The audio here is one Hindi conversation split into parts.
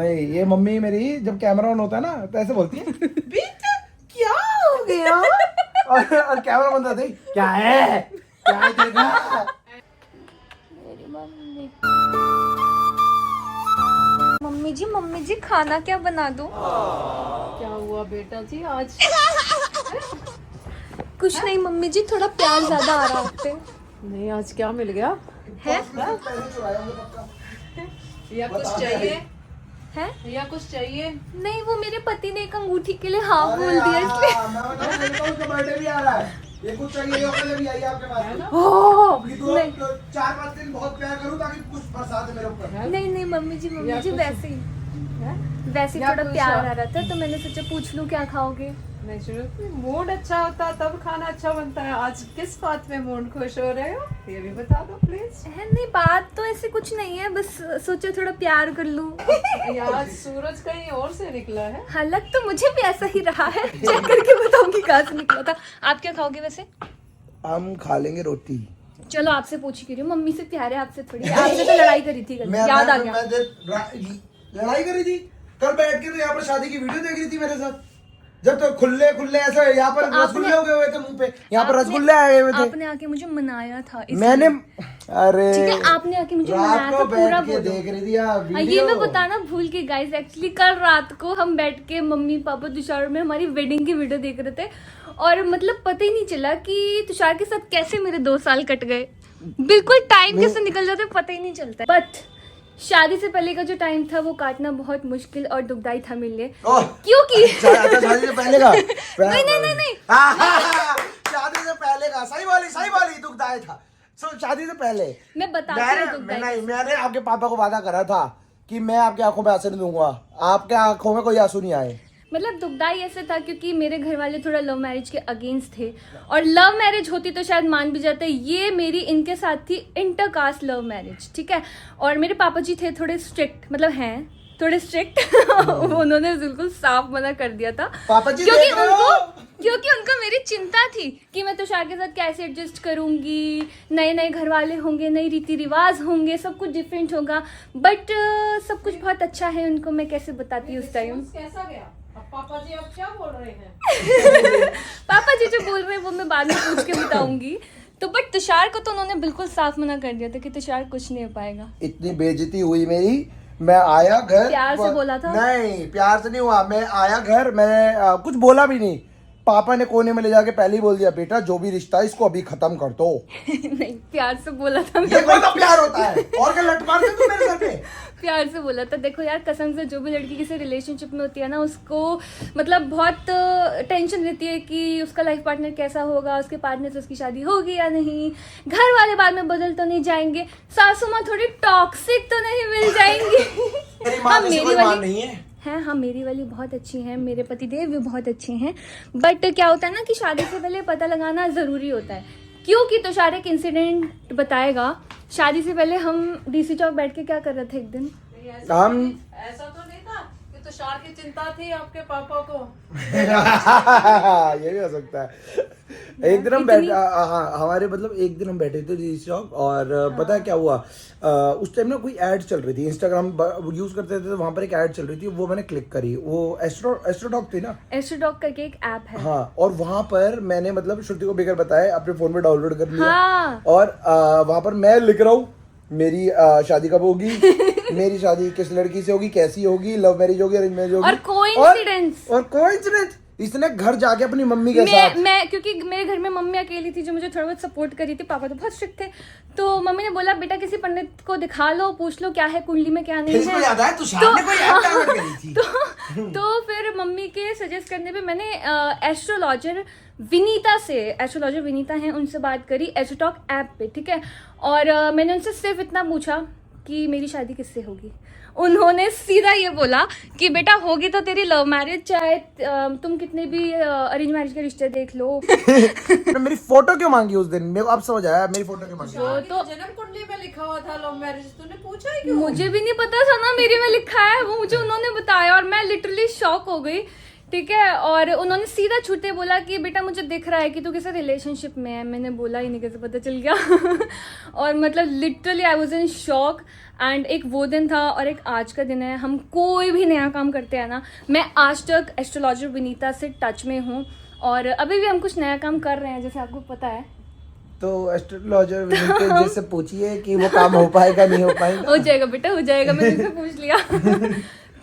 ये मम्मी मेरी जब कैमरा ऑन होता है ना तो ऐसे बोलती है बेटा क्या हो गया और कैमरा बंद होता है क्या है देखा। मेरी मम्मी जी खाना क्या बना दूं? क्या हुआ बेटा जी आज? कुछ नहीं मम्मी जी, थोड़ा प्यार ज्यादा आ रहा है आप पे। नहीं आज क्या मिल गया है या कुछ चाहिए है? या कुछ चाहिए? नहीं, वो मेरे पति ने एक अंगूठी के लिए हाँ बोल दिया इसलिए। उसका बर्थडे भी आ रहा है, ये कुछ चाहिए होगा भी आई आपके पास। ओह, नहीं 4-5 दिन बहुत प्यार करूं ताकि कुछ बरसात है मेरे ऊपर। नहीं मम्मी जी वैसे ही या थोड़ा कुछ प्यार आ रहा था तो मैंने सोचा पूछ लूं क्या खाओगे। मूड अच्छा होता तब खाना अच्छा बनता है। आज किस बात में मूड खुश हो रहे हो ये भी बता दो प्लीज। है नहीं, बात तो ऐसे कुछ नहीं है, बस सोचा थोड़ा प्यार कर लूं। आज सूरज कहीं और से निकला है। हाँ, लग तो मुझे भी ऐसा ही रहा है। चेक करके बताऊंगी कहाँ से निकला था। आप क्या खाओगे वैसे? हम खा लेंगे रोटी। चलो आपसे पूछ ही रही हूँ, मम्मी से प्यार है आपसे थोड़ी। आपसे तो लड़ाई करी थी कल, याद आ गया। लड़ाई करी थी कल बैठ के, तो यहाँ पर शादी की वीडियो देख रही थी मेरे साथ, जब तो खुले ऐसे यहाँ पर रसगुल्ले हो गए हुए थे मुंह पे, यहाँ पर रसगुल्ले आए हुए थे। आपने आके मुझे मनाया था मैंने, अरे ठीक है, आपने आके मुझे मनाया था, पूरा बोलो। देख रही थी आप ये मैं बताना भूल के गाइस, एक्चुअली कल रात को हम बैठ के मम्मी पापा तुषार में हमारी वेडिंग की वीडियो देख रहे थे और मतलब पता ही नहीं चला कि तुषार के साथ कैसे मेरे 2 साल कट गए। बिल्कुल टाइम कैसे निकल जाते पता ही नहीं चलता। बट शादी से पहले का जो टाइम था वो काटना बहुत मुश्किल और दुखदाई था मेरे लिए, क्योंकि शादी से पहले का नहीं शादी से पहले का सही वाली दुखदाई था। शादी से पहले मैं बताती हूँ मैंने आपके पापा को वादा करा था कि मैं आपकी आंखों में आंसू नहीं दूंगा, आपके आंखों में कोई आंसू नहीं आए। मतलब दुखदाई ऐसे था क्योंकि मेरे घर वाले थोड़ा लव मैरिज के अगेंस्ट थे और लव मैरिज होती तो शायद मान भी जाते। ये मेरी इनके साथ थी इंटरकास्ट लव मैरिज, ठीक है। और मेरे पापा जी थे थोड़े स्ट्रिक्ट, मतलब हैं थोड़े स्ट्रिक्ट। उन्होंने बिल्कुल साफ मना कर दिया था पापा जी क्योंकि उनको मेरी चिंता थी कि मैं तुषार के साथ कैसे एडजस्ट करूंगी, नए घर वाले होंगे, नए रीति रिवाज होंगे, सब कुछ डिफरेंट होगा। बट सब कुछ बहुत अच्छा है, उनको मैं कैसे बताती उस टाइम। कैसा गया पापा जी, अब क्या बोल रहे हैं? पापा जी जो बोल रहे हैं वो मैं बाद में पूछ के बताऊंगी। तो बट तुषार को तो उन्होंने बिल्कुल साफ मना कर दिया था कि तुषार कुछ नहीं हो पाएगा। इतनी बेइज्जती हुई मेरी, मैं आया घर, प्यार से बोला था? नहीं प्यार से नहीं हुआ, मैं आया घर, मैं कुछ बोला भी नहीं। पापा ने कोने में ले जाके पहले ही बोल दिया बेटा जो भी रिश्ता है इसको अभी खत्म कर दो। नहीं, प्यार से बोला था। ये कौन सा प्यार होता है? और क्या लट मार दे तू मेरे सर पे? प्यार से बोला था। देखो यार, कसम से जो भी लड़की किसी रिलेशनशिप में होती है ना, उसको मतलब बहुत टेंशन रहती है कि उसका लाइफ पार्टनर कैसा होगा, उसके पार्टनर से उसकी शादी होगी या नहीं, घर वाले बाद में बदल तो नहीं जाएंगे, सासू माँ थोड़ी टॉक्सिक तो नहीं मिल जाएंगी। हाँ, मेरी वाली नहीं है। हाँ, मेरी वाली बहुत अच्छी हैं, मेरे पतिदेव भी बहुत अच्छे हैं। बट क्या होता है ना कि शादी से पहले पता लगाना ज़रूरी होता है, क्योंकि तुषार एक इंसिडेंट बताएगा। शादी से पहले हम डीसी चौक बैठ के क्या कर रहे थे एक दिन, हम ऐसा तो नहीं था कि तुषार की चिंता थी आपके पापा को? ये भी हो सकता है। एक दिन हम बैठे, हमारे मतलब एक दिन हम बैठे थे डीसी चौक और पता है क्या हुआ, उस टाइम ना कोई ऐड चल रही थी, इंस्टाग्राम यूज करते थे तो वहां पर एक ऐड चल रही थी, वो मैंने क्लिक करी। वो एस्ट्रोडॉग थी ना, एस्ट्रोडॉग करके एक ऐप है। हाँ, और वहां पर मैंने मतलब श्रुति को बेकर बताया, अपने फोन में डाउनलोड कर लिया। हाँ। और वहां पर मैं लिख रहा हूँ मेरी शादी कब होगी, मेरी शादी किस लड़की से होगी, कैसी होगी, लव मैरिज होगी, अरेंज मैरिज होगी। और कोइंसिडेंस इसने घर जाके अपनी मम्मी के साथ, मैं क्योंकि मेरे घर में मम्मी अकेली थी जो मुझे थोड़ा बहुत सपोर्ट करी थी, पापा तो बहुत स्ट्रिक्ट थे। तो मम्मी ने बोला बेटा किसी पंडित को दिखा लो, पूछ लो क्या है कुंडली में क्या नहीं है। याद है तुषार ने कोई ऐप डाउनलोड करी थी। तो फिर मम्मी के सजेस्ट करने पे मैंने एस्ट्रोलॉजर विनीता हैं, उनसे बात करी एस्ट्रोटॉक ऐप पे, ठीक है। और मैंने उनसे सिर्फ इतना पूछा कि मेरी शादी किससे होगी। उन्होंने सीधा ये बोला कि बेटा होगी तो तेरी लव मैरिज, चाहे तुम कितने भी अरेंज मैरिज के रिश्ते देख लो। मेरी फोटो क्यों मांगी उस दिन, मेरे को अब समझ आया मेरी फोटो क्यों मांगी। वो तो जन्म कुंडली में लिखा हुआ था लव मैरिज, तूने पूछा ही क्यों? मुझे भी नहीं पता था ना मेरे में लिखा है, वो मुझे उन्होंने बताया और मैं लिटरली शॉक हो गई ठीक है। और उन्होंने सीधा छूटे बोला कि बेटा मुझे दिख रहा है कि तू किसी रिलेशनशिप में है। मैंने बोला ही नहीं, कैसे पता चल गया। और मतलब literally I was in shock. And एक वो दिन था और एक आज का दिन है। हम कोई भी नया काम करते हैं ना, मैं आज तक एस्ट्रोलॉजर विनीता से टच में हूँ और अभी भी हम कुछ नया काम कर रहे हैं, जैसे आपको पता है। तो एस्ट्रोलॉजर विनीता जी से पूछिए कि वो काम हो पाएगा नहीं हो पाएगा। हो जाएगा बेटा, हो जाएगा, मैंने उनसे पूछ लिया।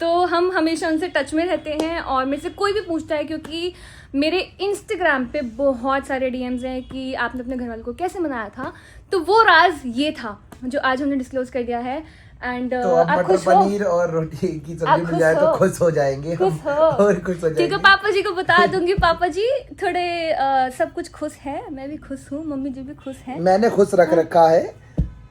तो हम हमेशा उनसे टच में रहते हैं और मेरे से कोई भी पूछता है, क्योंकि मेरे इंस्टाग्राम पे बहुत सारे डीएम्स हैं कि आपने अपने घर वालों को कैसे मनाया था। तो वो राज ये था जो आज हमने डिस्क्लोज कर दिया है। एंड तो अब मटर पनीर और रोटी की सब्जी मिल जाए तो खुश हो जाएंगे हम, खुश हो। और खुश हो ठीक है, जाएंगे। पापा जी को बता दूंगी। पापा जी थोड़े सब कुछ खुश है, मैं भी खुश हूँ, मम्मी जी भी खुश है। मैंने खुश रख रखा है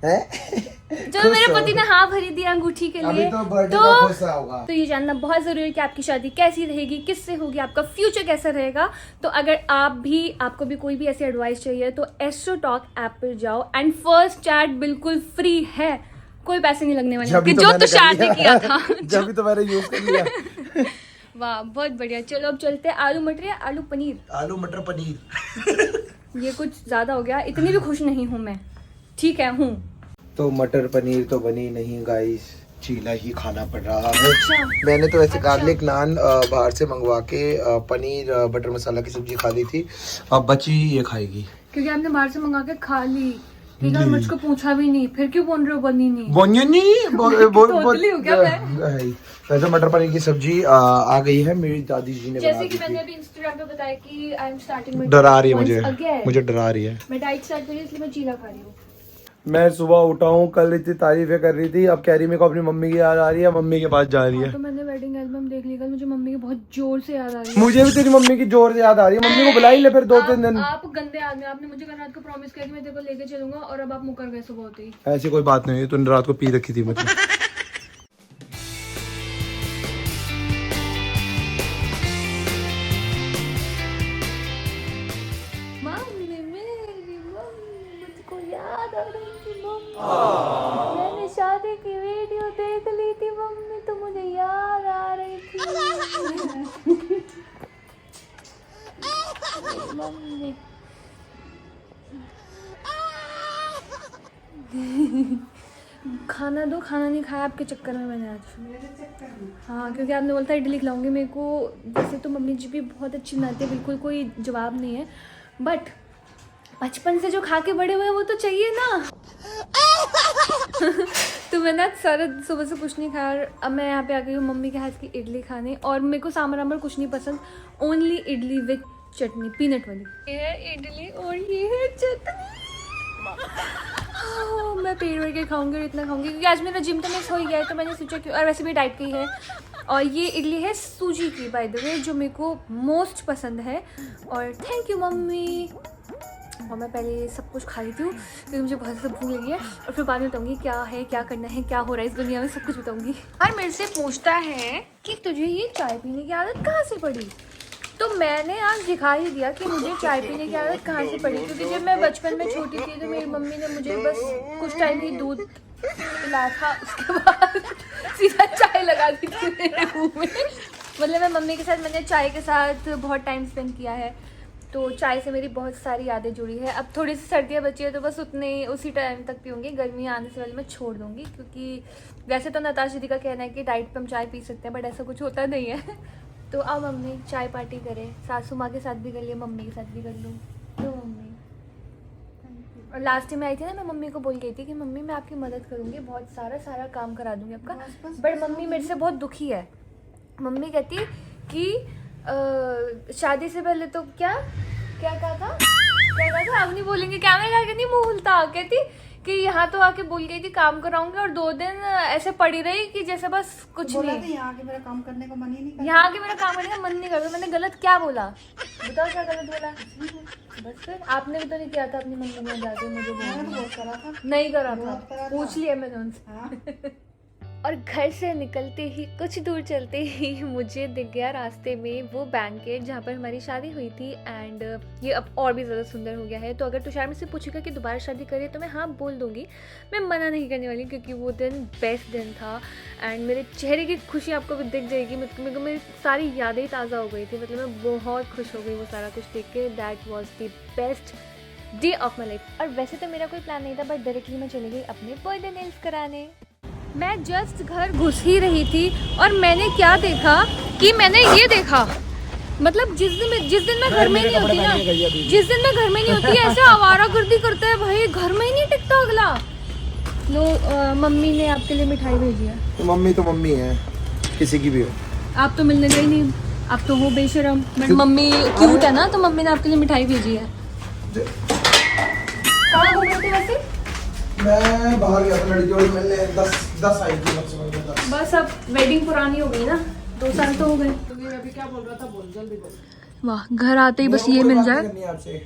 जो मेरे पति ने हाँ भरी दी अंगूठी के लिए। अभी तो बर्थडे का खुश होगा। तो ये जानना बहुत जरूरी है कि आपकी शादी कैसी रहेगी, किससे होगी, आपका फ्यूचर कैसा रहेगा। तो अगर आपको भी कोई भी ऐसी एडवाइस चाहिए तो एस्ट्रो टॉक ऐप पर जाओ एंड फर्स्ट चैट बिल्कुल फ्री है, कोई पैसे नहीं लगने वाले, जो तुषार ने किया था। जब भी तो मैंने यूज कर लिया। वाह बहुत बढ़िया। चलो अब चलते हैं आलू मटर या आलू पनीर। आलू मटर पनीर। ये कुछ ज्यादा हो गया, इतनी भी खुश नहीं हूँ मैं। ठीक है हूँ। तो मटर पनीर तो बनी नहीं गाइस, चीला ही खाना पड़ रहा है। मैंने तो वैसे गार्लिक नान बाहर से मंगवा के पनीर बटर मसाला की सब्जी खा ली थी, अब बची ये खाएगी। क्योंकि आपने बाहर से मंगा के खा ली, ठीक है, मुझको पूछा भी नहीं, फिर क्यों बोल रहे हो बनी नहीं? तोतली हूँ क्या मैं? वैसे मटर पनीर की सब्जी आ गई है, मेरी दादी जी ने बना जैसे दी कि मैंने थी। अभी इंस्टाग्राम पे बताया कि आई एम स्टार्टिंग डरा रही है मुझे डरा रही है। मैं डाइट स्टार्ट करी इसलिए मैं चीला खा रही हूँ। मैं सुबह उठा हूँ, कल इतनी तारीफें कर रही थी, अब कह रही मेरे को अपनी मम्मी की याद आ रही है, मम्मी के पास जा रही है। तो मैंने वेडिंग एल्बम देख ली, कल मुझे मम्मी की बहुत जोर से याद आ रही है। मुझे भी तेरी मम्मी की जोर से याद आ रही है, मम्मी को बुला ही ले फिर 2-3 दिन। आप गंदे आदमी, आपने मुझे कल रात को प्रॉमिस किया कि मैं तेरे को लेके चलूंगा और अब आप मुकर गए सुबह होते ही। ऐसी कोई बात नहीं है, तूने रात को पी रखी थी मुझे। मम्मी मेरी मम्मी मुझको याद आ रही थी मम्मी। मैंने शादी की वीडियो देख ली थी मम्मी, तो मुझे याद आ रही थी मम्मी। खाना दो, खाना नहीं खाया आपके चक्कर में मैंने आज। हाँ क्योंकि आपने बोलता इडली खिलाऊंगी मेरे को। वैसे तो मम्मी जी भी बहुत अच्छी बनाती है, बिल्कुल कोई जवाब नहीं है, बट बचपन से जो खा के बड़े हुए वो तो चाहिए ना। तो मैंने आज सारा सुबह से कुछ नहीं खाया और अब मैं यहाँ पे आ गई हूँ मम्मी के हाथ की इडली खाने। और मेरे को सांभर वाम्बर कुछ नहीं पसंद, only idli with chutney, peanut वाली। ये है इडली और ये है चटनी। मैं पेट भर के खाऊंगी और इतना खाऊंगी क्योंकि आज मेरा जिम तो मिस हो ही गया है, तो मैंने सोचा कि, और वैसे भी डाइट की है। और ये इडली है सूजी की बाय द वे, जो मेरे को मोस्ट पसंद है। और थैंक यू मम्मी। और मैं पहले ये सब कुछ खा रही थी क्योंकि मुझे बहुत ज़्यादा भूख लगी है, और फिर बाद में बताऊंगी क्या है, क्या करना है, क्या हो रहा है इस दुनिया में, सब कुछ बताऊंगी। और मेरे से पूछता है कि तुझे ये चाय पीने की आदत कहाँ से पड़ी, तो मैंने आज दिखा ही दिया कि मुझे चाय पीने की आदत कहाँ से पड़ी। क्योंकि जब मैं बचपन में छोटी थी तो मेरी मम्मी ने मुझे बस कुछ टाइम ही दूध पिलाया था, उसके बाद सीधा चाय लगा दी थी मेरे मुँह में। मतलब मैं मम्मी के साथ, मैंने चाय के साथ बहुत टाइम स्पेंड किया है, तो चाय से मेरी बहुत सारी यादें जुड़ी है। अब थोड़ी सी सर्दियाँ बची है तो बस उसी टाइम तक पीऊँगी, गर्मियाँ आने से पहले मैं छोड़ दूँगी। क्योंकि वैसे तो नताशा दीदी का कहना है कि डाइट पे हम चाय पी सकते हैं, बट ऐसा कुछ होता नहीं है। तो अब मम्मी चाय पार्टी करें, सासू माँ के साथ भी कर लिया, मम्मी के साथ भी कर लूँ। तो मम्मी, और लास्ट टाइम आई थी ना, मैं मम्मी को बोल गई थी कि मम्मी मैं आपकी मदद करूँगी, बहुत सारा काम करा दूँगी आपका, बट मम्मी मेरे से बहुत दुखी है। मम्मी कहती कि शादी से पहले तो क्या कहा था, अब नहीं बोलेंगे, कैमरे आगे नहीं मुँह खुलता। कहती कि यहाँ तो आके बोल गई थी काम कराऊंगी, और 2 दिन ऐसे पड़ी रही कि जैसे बस कुछ नहीं। यहाँ आके मेरा काम करने का मन ही नहीं करता। यहाँ आके मेरा काम करने का मन नहीं करता। मैंने गलत क्या बोला बताओ, क्या गलत बोला? बस फिर आपने भी तो नहीं किया था अपनी मम्मी ने जाके मुझे बोला, नहीं करा था, पूछ लिया मैंने उनसे। और घर से निकलते ही कुछ दूर चलते ही मुझे दिख गया रास्ते में वो बैंकेट जहाँ पर हमारी शादी हुई थी। एंड ये अब और भी ज़्यादा सुंदर हो गया है। तो अगर तुषार मुझसे पूछेगा कि दोबारा शादी करे तो मैं हाँ बोल दूँगी, मैं मना नहीं करने वाली, क्योंकि वो दिन बेस्ट दिन था। एंड मेरे चेहरे की खुशी आपको भी दिख जाएगी। मेरे को मेरी सारी यादें ताज़ा हो गई थी, मतलब मैं बहुत खुश हो गई वो सारा कुछ देख के। That was the best day of my life. और वैसे तो मेरा कोई प्लान नहीं था, बट डायरेक्टली मैं चली गई अपने बर्थडे नेल्स कराने। मैं जस्ट घर घुस ही रही थी और मैंने क्या देखा कि मैंने ये देखा, मतलब जिस दिन मैं घर में नहीं होती ना, जिस दिन मैं घर में नहीं होती ऐसे आवारागर्दी करता है भाई, घर में ही नहीं टिकता अगला। लो मम्मी ने आपके लिए मिठाई भेजी है। तो मम्मी है, किसी की भी हो। आप तो मिलने गई नहीं, आप तो हो बेशरम, बट मम्मी क्यूट है ना, तो मम्मी ने आपके लिए मिठाई भेजी है। कहाँ घूम रहे थे वैसे? मैं बाहर गया था लड़की और मैंने 10 आई थी सबसे। बस अब वेडिंग पुरानी हो गई ना, 2 साल तो हो गए। अभी क्या बोल रहा था, बोल जल्दी बोल। वाह, घर आते ही बस ये मिल जाए, करनी है आपसे।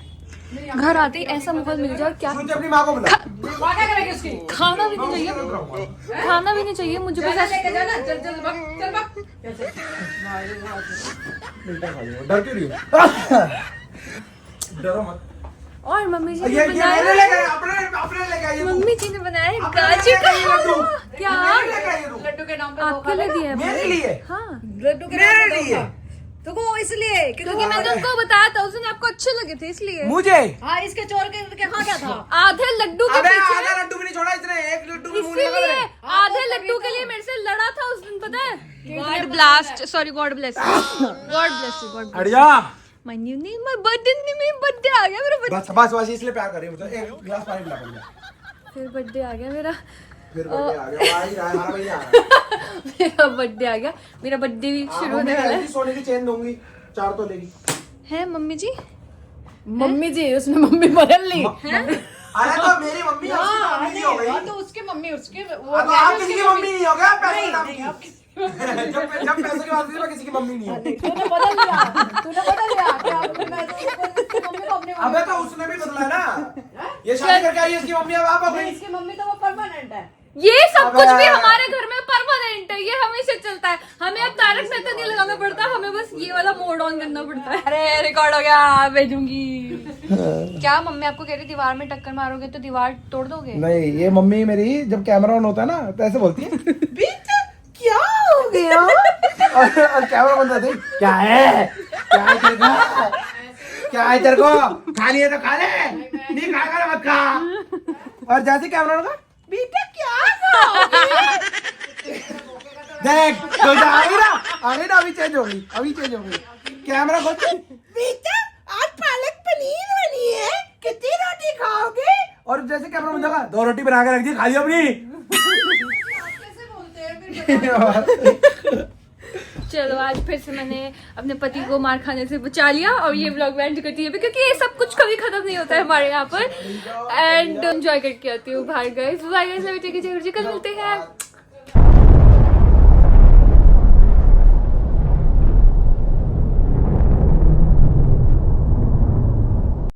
घर आते ही ऐसा माहौल मिल जाए, क्या अपनी माँ को बुला। क्या करेगी उसकी? खाना भी नहीं चाहिए, खाना भी नहीं चाहिए मुझे, बस ऐसे लेके जाना, चल चल भाग, चल भाग। डर क्यों रही हो? डरो मत। और मम्मी जी ये ने बनाया, मेरे लेके अपने लेके आइए। मम्मी जी ने बनाया अपने गाजी का लेके आइए लड्डू। हलवा। क्या मेरे लेके आइए तू। लड्डू के नाम पे आपके लिए दिया है? मेरे लिए? हाँ, लड्डू के मेरे नाम पे लिए? तो वो इसलिए क्योंकि मैंने उनको बताया था उस दिन आपको अच्छे लगे थे, इसलिए। मुझे हाँ, इसके चोर के हाँ क्या था? आधे लड्डू के अबे पीछे, आधा लड्डू भी नहीं छोड़ा इसने, एक लड्डू भी मुंह में लगा इसीलिए रहे। आधे लड्डू के लिए मेरे से लड़ा था उस दिन, पता है? God blast, sorry God bless, God bless you, God bless. हट जा। My new name, my birthday नहीं, बर्थडे आ गया मेरा, बस इसलिए प्यार कर रही है मुझे। एक गिलास पानी पिला पड़ेगा। फिर बर्थडे आ गया मेरा, फिर बर्थडे आ गया, आ ही रहा है, हर महीने आ रहा है। मेरा बर्थडे आ गया, मेरा बर्थडे भी शुरू होने वाला है। सोने की चेन दूंगी, 4 तो लेगी। है मम्मी जी? मम्मी जी, उसने मम्मी बदल ली। अरे तो मेरी मम्मी है, उसकी मम्मी नहीं हो गई। हाँ, तो उसकी मम्मी, उसकी वो अब आप किसी की मम्मी नहीं हो गया, पैसे के नाम नहीं, की। आप किसी- जब पैसे की बात होती है मैं किसी की मम्मी नहीं हूँ। तूने बदल लिया कि मैं तो उसकी मम्मी को अपनी अबे तो उसने भी बदला ना, ये शादी करके आई है इसकी मम्मी, अब आप हो गई। इसकी मम्मी तो वो परमानेंट है। ये सब अबे। कुछ भी हमारे घर में परमानेंट है, ये हमेशा चलता है। हमें अब तारक मेहता नहीं लगाना पड़ता, हमें बस ये वाला मोड ऑन करना पड़ता है। अरे रिकॉर्ड हो गया, भेजूंगी। क्या मम्मी आपको कह रही दीवार में टक्कर मारोगे तो दीवार तोड़ दोगे? नहीं, ये मम्मी मेरी जब कैमरा ऑन होता है ना तो ऐसे बोलती है, बेटा क्या हो गया? और कैमरा बंद रहता है, क्या है तेरे को? क्या है तेरे को? खानी है तो खा ले, नहीं खा मत खा। और जैसे कैमरा होगा, बेटा क्या देख तो आ गई ना, अभी चेंज हो गई, कैमरा खोल के, बेटा आज पालक पनीर बनी है, कितनी रोटी खाओगे? और जैसे कैमरा बंद होगा, 2 रोटी बना के रख दी, खा लियो अपनी। चलो आज फिर से मैंने अपने पति को मार खाने से बचा लिया और ये व्लॉग मैं एंड करती है क्योंकि ये सब कुछ कभी खत्म नहीं होता है हमारे यहाँ पर। एंड एंजॉय करके आती हूँ बाहर। गाइस बाय गाइस, कल मिलते हैं।